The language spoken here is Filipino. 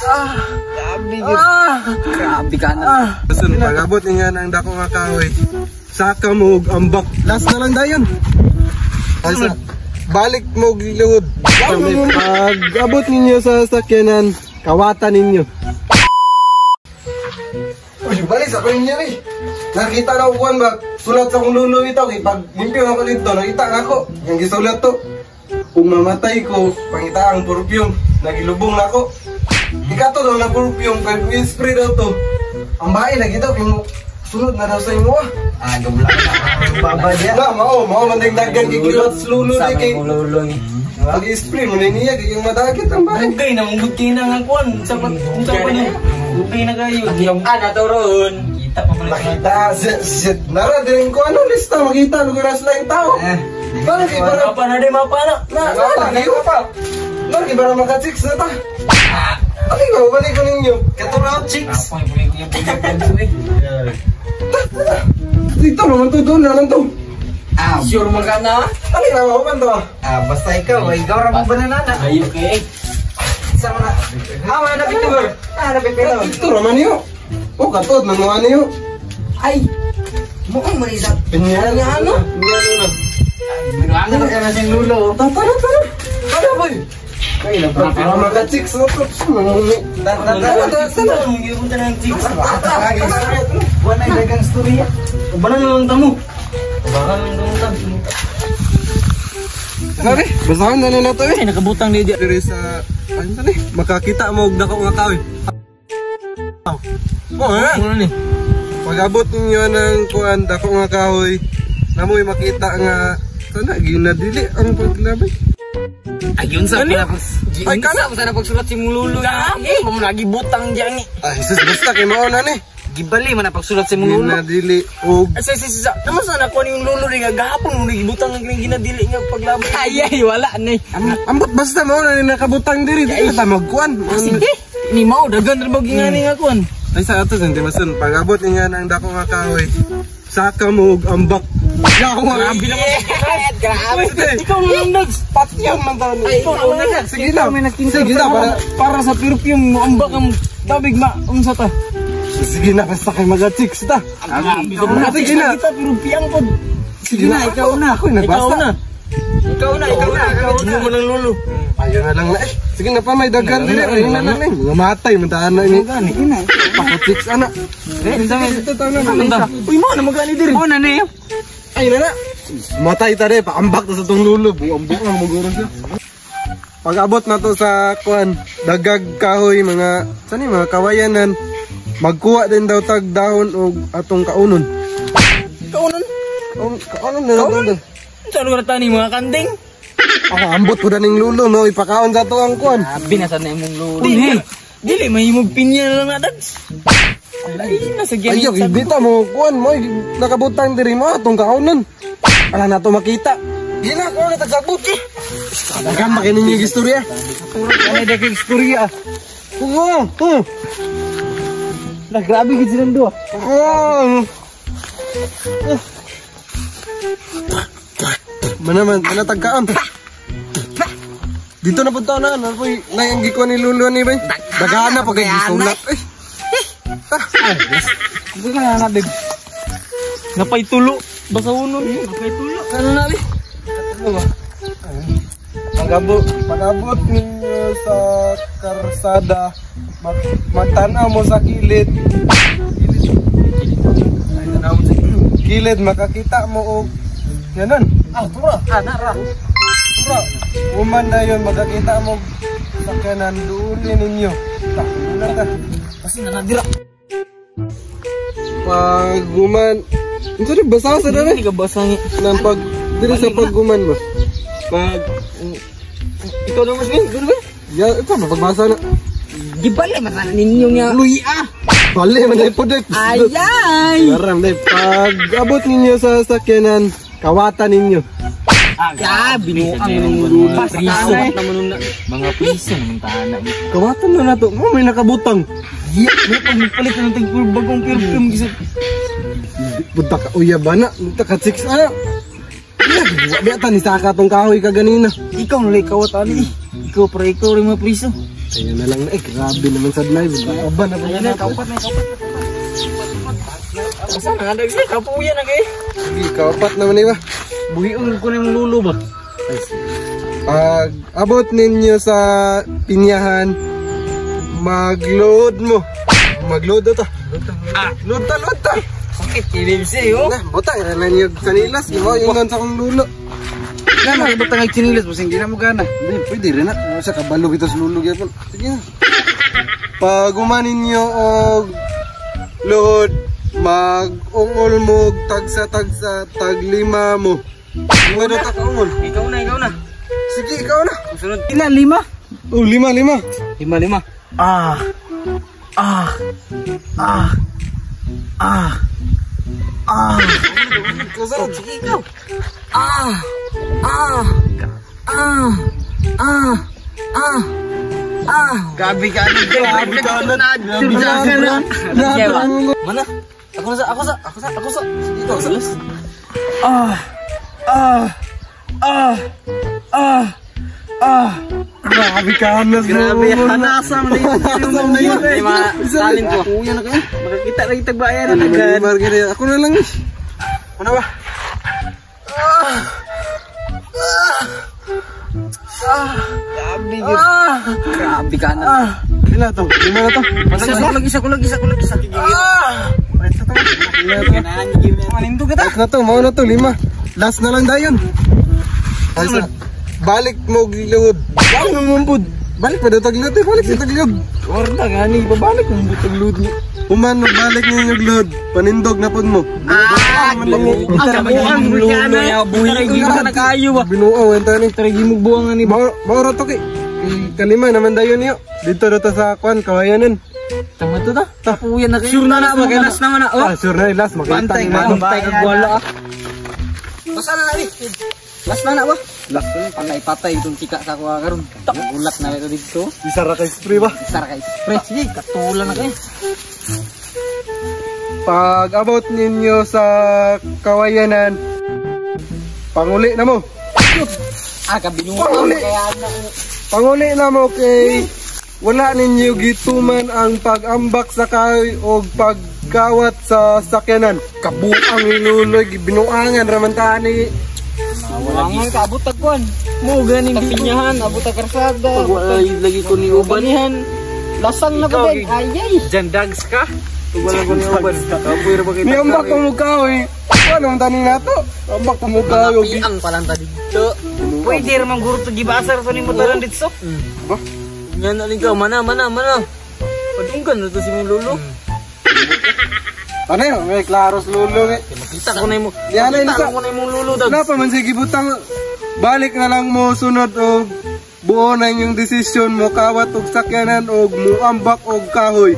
Grabe yun. Grabe ka na. Basun, pag-abot nga ng dako nga kahoy. Saka mo ambak. Last na lang dayon. Asa, balik mo gilud. Pag-abot ninyo sa sakyanan, kawatan ninyo. Uy, balik sa ninyo eh. Nakita na uwan ba? Sulat sa kong lulo ito. Pag limpyo ako dito, nakita na ako. Yung gisulat to. Kung mamatay ko, pangita ang perfume. Nagilubong na ako. Ikato daw na perfume, kaya spray daw to. Ang bahay na gito, sunod na daw sa imo ah. Gabla ka na. Baba niya. Na, mao mandagdagan kikliwat sa lulo na kay. Lulo ni. Pag-spray mo na niya, yung madagit ang bahay. Bugay na, bugay na nga kuwan. Sapat niya. Bugay na kayo. Yung ana to ron. Kita pa pala. Makita, nara din ko ano lista, makita, luguras lang yung tao. Parang kay para Mapa na di mapa na. Nagawa pa. Parang kay para maka-chicks na ta. Ano ko, balik ko ninyo. Katulad chicks. Apoy, buli ko yung bugay. Dito naman to, doon naman to. Sure magana. Ano na, mahupan to. Basta ikaw ramang bananana. Ayun kay. Sama na. May napituber. Napipito. Dito naman niyo. Katod, nanuhan niyo. Ay, mukhang manisa. Pinyano na. Pinyano na. Binuangan ka na siyang lulo. Tara. Tara, boy. Ay, para maka-chicks na to. Tara. Yung punta ng chicks. Buwan ay dagang storya. Banan lang tamo. Banan lang tamo. Sabi, basahan na nila to eh. Ay, nakabutang di dia. Diri sa, ano tali, makakita mo og dako nga kahoy. Ano ni? Pag-abot ninyo ng kuan, dako nga kahoy, namoy makita nga, sana, ginadili ang paglabay. Ayun sa Ay, kana! Sana pagsulat si Mululo. Mo lagi butang diyan ni. Ay, sus, basta kay mauna ni. Gibali man na pagsulat si Mululo. Ginadili og... Sa naman sana ko yung lulo ni gagapon mo gibutang ng ginadili nga paglabay. Ay wala ni. Ambot basta mauna ni nakabutang diri, di ka magkuan. Ni mao dagan ra bagi nga ni nga kuan. Ay, sa ato, Santimason, pag-abot ninyo ng dako nga kahoy, saka mo og ambak. Ako nga, Grabe naman. Grabe. Ikaw lang nagspatyan man taon. Sige na, sige na, Para sa perfume mo ambak ang tabig ma unsa ta. sige na, basta kay mga-chicks ta. Sige na. Kita perfume pod. Sige na, ikaw na. Ako nagbasta. Ikaw na. Mo man ang lulo. Ayun na lang na eh. Sige na pa, may dagan din eh. Ayun na lang eh. Mga matay, mantaan na ini. Paka-chicks, anak. Ito, tayo na. Uy mo na magani diri. Mo na ni. Ayun na. Matay ta rin, paambak ta sa itong lulo. Buang-buang maguro siya. Pag-abot na to sa kuan, dagag kahoy, mga kawayanan. Magkuha din daw tag dahon o atong kaunon. Kaunon? Kaunon na lang. Saan ko tani mga kanding? Ambot ko na ning lulo, no? Ipakaon sa to ang kuan. Binasan na imong lulo. Dili may imong pinya na lang dads. Ay, nasa gyan. Ayaw, ibita mo, kuan mo, nakabutang diri mo, atong kaunon. Wala na to makita. Di na, kuan na tagsabot eh. Dagan makinin yung istorya. Ano dagang istorya? Oo. Grabe ka silang dua. Manatagkaan. Dito na punta na, ano po, nayang gikuan ni Lulo ni Bay. Dagahan na pag gisulat. Ito ka na nabig. Napay tulo. Basa uno. Napay tulo. Ano na li? Pag-abot ninyo sa karsada, magtanaw mo sa kilid. Kilid, makakita mo og yanan. Tura. Nara. Tura. Uman na yun, makakita mo sa kanan doon ninyo. Una ka. Kasi nanadira. Pag guman, ito rin basa sa dara. Hindi ka basang. Nang pag, dito sa pagguman mo. Pag, Ikaw na mas gano'n ba? ito mapagbasa na. Di bali masana ninyo niya. Luya! Bali, manay po dek. Ayay! Garam dek. Pag abot ninyo sa sakyanan, kawatan ninyo. Binuang ng lulo. Priso naman nun na. Mga priso naman tahanan. Kawatan na to. May nakabutang. May pag magpalit na ng bagong perfume. Punta ka, uya ba na? Punta ka 6 anak. Di ata ni saka tong kahoy ka ganina. Ikaw nalay kawat ani. Ikaw pre, ikaw rin mga priso. Ayun na lang na grabe naman sa live. Aba na ba Ayan na, kaupat na. Saan nga nagsi? Kapuya na kayo. Sige, kapat naman iba. Buhiun ko na yung lulo ba? Pag abot ninyo sa pinyahan, mag-load mo. Mag-load ito. Load ta. Sakit, kilib siya yun. Nah, buta, iralan yung kanilas. Iwa yung sa kong lulo. Gana, ibutang ay chinilas, bossing, di na mo gana. Hindi, pwede rin na. Sa kabalo ito sa lulo. Sige na. Pag umanin nyo og load, mag-ungol mo, tagsa, tag-lima mo. Ungol na ta-ungol. Ikaw na. Sige, ikaw na. Sunod. Ilan, 5? Oh, 5. 5. Kasarap. Sige, ikaw. Gabi ka na. Mana? Ako sa. Ikaw, salas. Grabe ka, Hanas. Grabe, hanasam na yun. Talent ko. Kuya na kayo. Makakita na yung tagbayan na agad. Ako na lang. Ano ba? Grabe yun. Grabe ka na. Ilan to? 5 na to? Isa ko lang. Manindog ka ta. Last na to, mau na to, 5. Last na lang dayon. Balik mo gilod. Balik mo mumpod. Balik pa daw taglod eh, balik sa taglod. Or na gani, babalik mo taglod niyo. Human, balik ninyo glod. Panindog na pod mo. Kabuang buwan ya buhay ka na kayo ba. Binuaw enta ni. Tarigi mo buwangan ni ba. Mauro to kay. Kalima naman dayon niyo. Dito sa kwan kawayanan. Tama to ta. Tapuyan na kayo. Sure na ba kay last naman na. Sure na last makita. Bantay kag wala. Basta na ni. Last na ba? Last na. Patay itong tika sa kuha karon. Ulat na ito dito. Isa ra kay spray ba? Isa ra kay spray. Sige, katulan na kayo. Pag abot ninyo sa kawayanan, panguli na mo. Kabinuan kaya na. Panguli na mo kay wala ninyo gituman ang pag-ambak sa kahoy o pagkawat sa sakyanan. Kabuang iluloy, binuangan raman tani. Walang kaabot tagkuan. Mo ganing pinyahan, abot ta karsada. Lagi ko ni ubanihan. Lasang na ba din? Ayay. Jandags ka? Wala ko ni uban. Kapoy ra ba kita? Niambak ko mo kahoy. Ano ang tani nato? Ambak ko mo kahoy. Piang palanta dito. Pwede ramang guro to gibasar to ni motoran dito. Ba? Yan alin ka, mana. Padunggan na to si mong lulo. Ano yun? May klaros lulo eh. Makita ko na yung Yan na makita ko na yung lulo daw. Wala pa man sige butang. Balik na lang mo sunod o buo na yung desisyon mo kawat og sakyanan o muambak og kahoy.